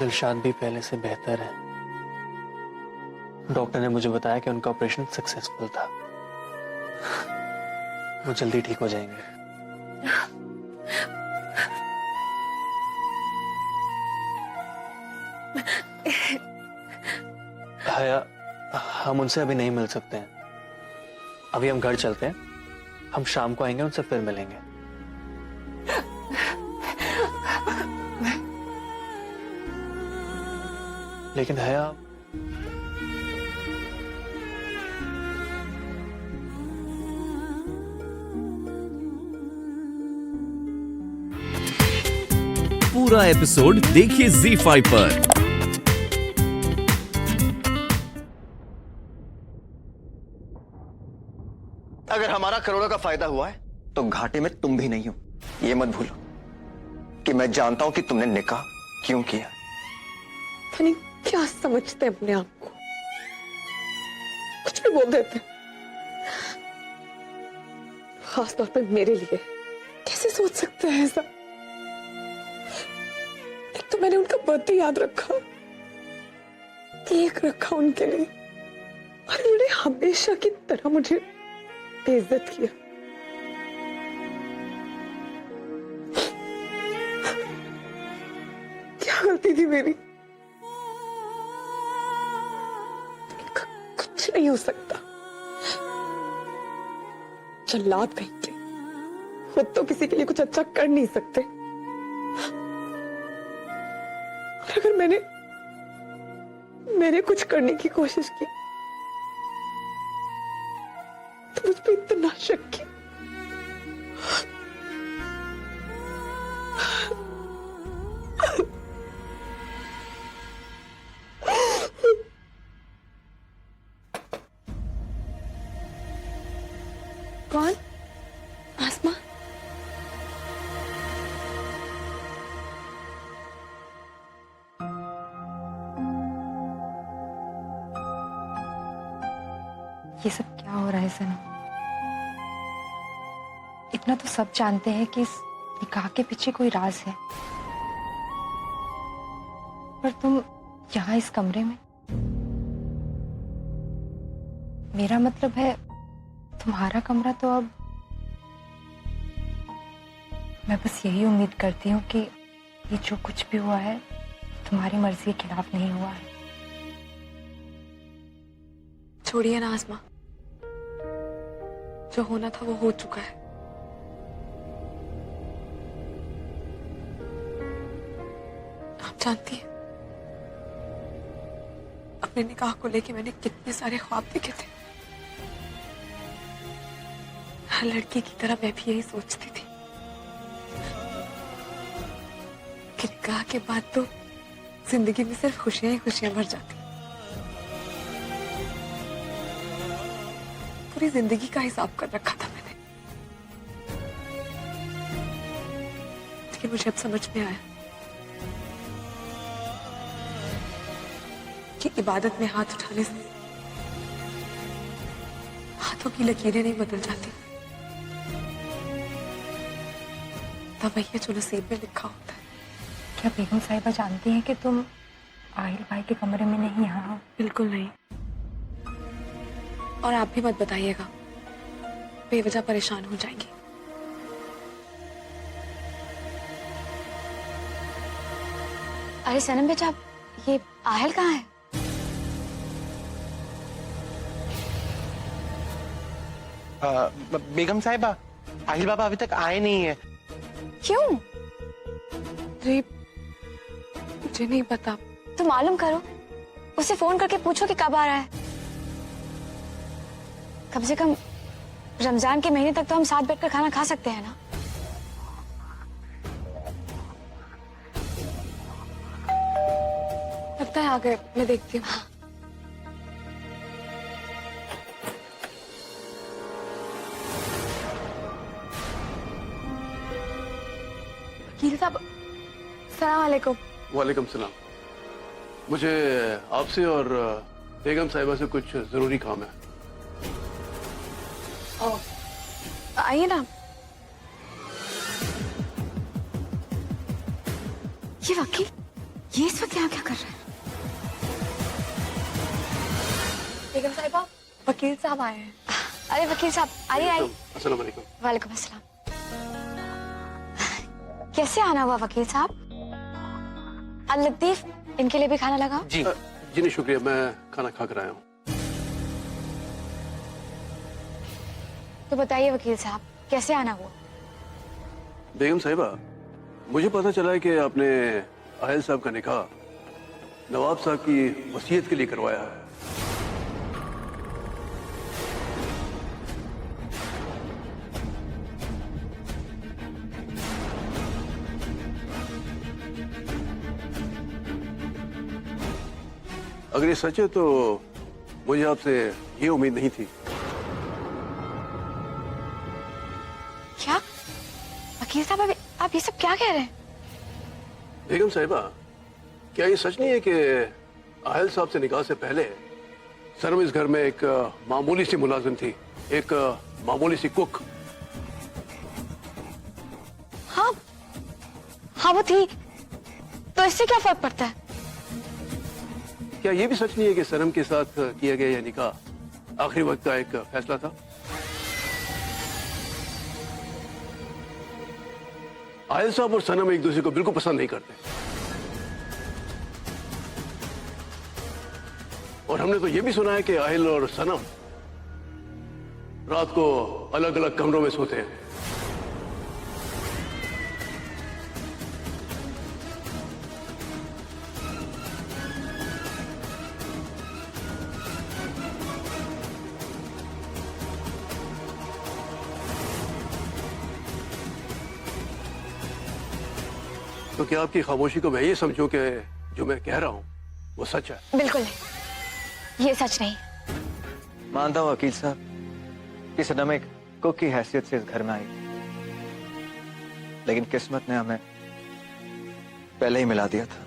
दिलशाद भी पहले से बेहतर है। डॉक्टर ने मुझे बताया कि उनका ऑपरेशन सक्सेसफुल था। वो जल्दी ठीक हो जाएंगे। हया, हम उनसे अभी नहीं मिल सकते हैं। अभी हम घर चलते हैं। हम शाम को आएंगे, उनसे फिर मिलेंगे। लेकिन हया, पूरा एपिसोड देखिए ZEE5 पर। अगर हमारा करोड़ों का फायदा हुआ है तो घाटे में तुम भी नहीं हो। ये मत भूलो कि मैं जानता हूं कि तुमने निकाह क्यों किया। नहीं, क्या समझते हैं अपने आप को? कुछ भी बोल देते, खास तौर पे मेरे लिए। कैसे सोच सकते हैं ऐसा? एक तो मैंने उनका बर्थडे याद रखा, केक रखा उनके लिए, और उन्होंने हमेशा की तरह मुझे बेइज्जत किया। क्या गलती थी मेरी? कुछ नहीं हो सकता। जल्लाद कहीं के, खुद तो किसी के लिए कुछ अच्छा कर नहीं सकते, और अगर मैंने कुछ करने की कोशिश की तो मुझ पे इतना शक किया। कौन? आसमा? ये सब क्या हो रहा है सनम? इतना तो सब जानते हैं कि इस निकाह के पीछे कोई राज है, पर तुम यहाँ इस कमरे में। मेरा मतलब है तुम्हारा कमरा तो अब। मैं बस यही उम्मीद करती हूँ कि ये जो कुछ भी हुआ है तुम्हारी मर्जी के खिलाफ नहीं हुआ है। छोड़िए ना आसमा, जो होना था वो हो चुका है। आप जानती हैं, अपने निकाह को लेके मैंने कितने सारे ख्वाब देखे थे। हर लड़की की तरह मैं भी यही सोचती थी कि निकाह के बाद तो जिंदगी में सिर्फ खुशियां ही खुशियां भर जाती। पूरी जिंदगी का हिसाब कर रखा था मैंने, लेकिन मुझे अब समझ में आया कि इबादत में हाथ उठाने से हाथों की लकीरें नहीं बदल जाती, तब वही जो नसीब में लिखा होता है। क्या बेगम साहिबा जानती हैं कि तुम आहिल भाई के कमरे में नहीं यहाँ हो? बिल्कुल नहीं, और आप भी मत बताइएगा, बेवजह परेशान हो जाएंगी। अरे सनम बेटा, ये आहिल कहाँ है? बेगम साहिबा, आहिल बाबा अभी तक आए नहीं है। क्यों? अरे मुझे नहीं पता। तो मालूम करो, उसे फोन करके पूछो कि कब आ रहा है। कम से कम रमजान के महीने तक तो हम साथ बैठकर खाना खा सकते हैं ना। लगता है आ गए, मैं देखती हूँ। वकील साहब, सलाम अलैकुम। वालेकुम सलाम। मुझे आपसे और बेगम साहिबा से कुछ जरूरी काम है। आइए ना। ये वकील ये इस वक्त यहाँ क्या कर रहा है? बेगम साहिबा, वकील साहब आए हैं। अरे वकील साहब, आइए आइए। अस्सलाम वालेकुम। वालेकुम अस्सलाम। कैसे आना हुआ वकील साहब? अल लतीफ, इनके लिए भी खाना लगाओ। जी जी नहीं शुक्रिया, मैं खाना खा कर आया हूँ। तो बताइए वकील साहब, कैसे आना हुआ? बेगम साहिबा, मुझे पता चला है कि आपने आयल साहब का निकाह नवाब साहब की वसीयत के लिए करवाया है। अगर ये सच है तो मुझे आपसे ये उम्मीद नहीं थी। क्या वकील साहब, अभी आप ये सब क्या कह रहे हैं? बेगम साहिबा, क्या ये सच नहीं है कि आयल साहब से निकाह से पहले सनम इस घर में एक मामूली सी मुलाजिम थी, एक मामूली सी कुक? हाँ हाँ वो थी, तो इससे क्या फर्क पड़ता है? क्या ये भी सच नहीं है कि सनम के साथ किया गया यह निकाह आखिरी वक्त का एक फैसला था? आयल साहब और सनम एक दूसरे को बिल्कुल पसंद नहीं करते, और हमने तो ये भी सुना है कि आयल और सनम रात को अलग अलग कमरों में सोते हैं। तो क्या आपकी खामोशी को मैं ये समझूं कि जो मैं कह रहा हूं वो सच है? बिल्कुल नहीं, ये सच नहीं। मानता हूँ वकील साहब कि सनम एक कुक की हैसियत से इस घर में आई, लेकिन किस्मत ने हमें पहले ही मिला दिया था।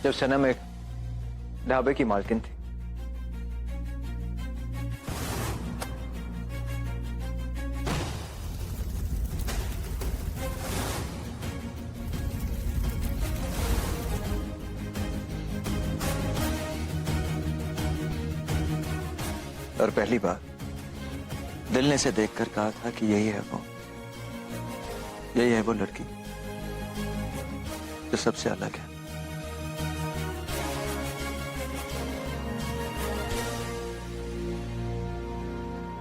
जब सनम एक ढाबे की मालकिन थी। और पहली बार दिल ने इसे देखकर कहा था कि यही है वो लड़की जो सबसे अलग है।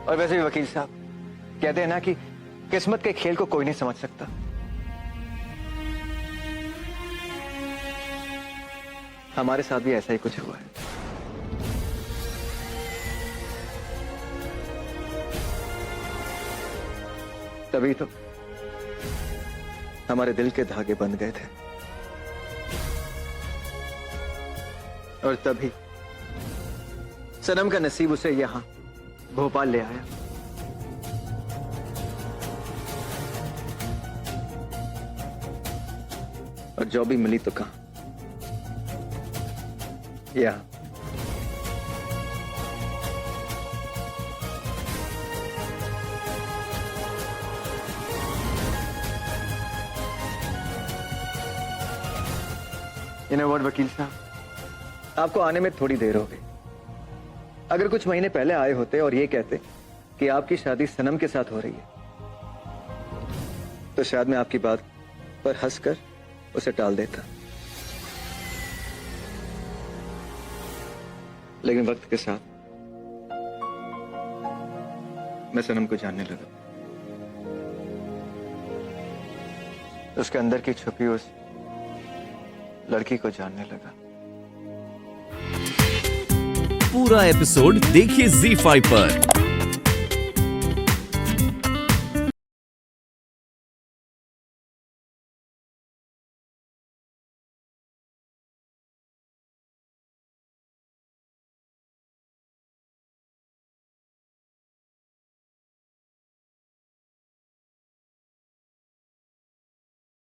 और वैसे भी वकील साहब कहते हैं ना कि किस्मत के खेल को कोई नहीं समझ सकता। हमारे साथ भी ऐसा ही कुछ हुआ है। तभी तो हमारे दिल के धागे बंध गए थे, और तभी सनम का नसीब उसे यहां भोपाल ले आया। और जॉब भी मिली तो कहां, यहां। You know what, वकील साहब, आपको आने में थोड़ी देर हो गई। अगर कुछ महीने पहले आए होते और ये कहते कि आपकी शादी सनम के साथ हो रही है, तो शायद मैं आपकी बात पर हंसकर उसे टाल देता। लेकिन वक्त के साथ मैं सनम को जानने लगा। उसके अंदर की छुपी उस लड़की को जानने लगा। पूरा एपिसोड देखिए ZEE5 पर।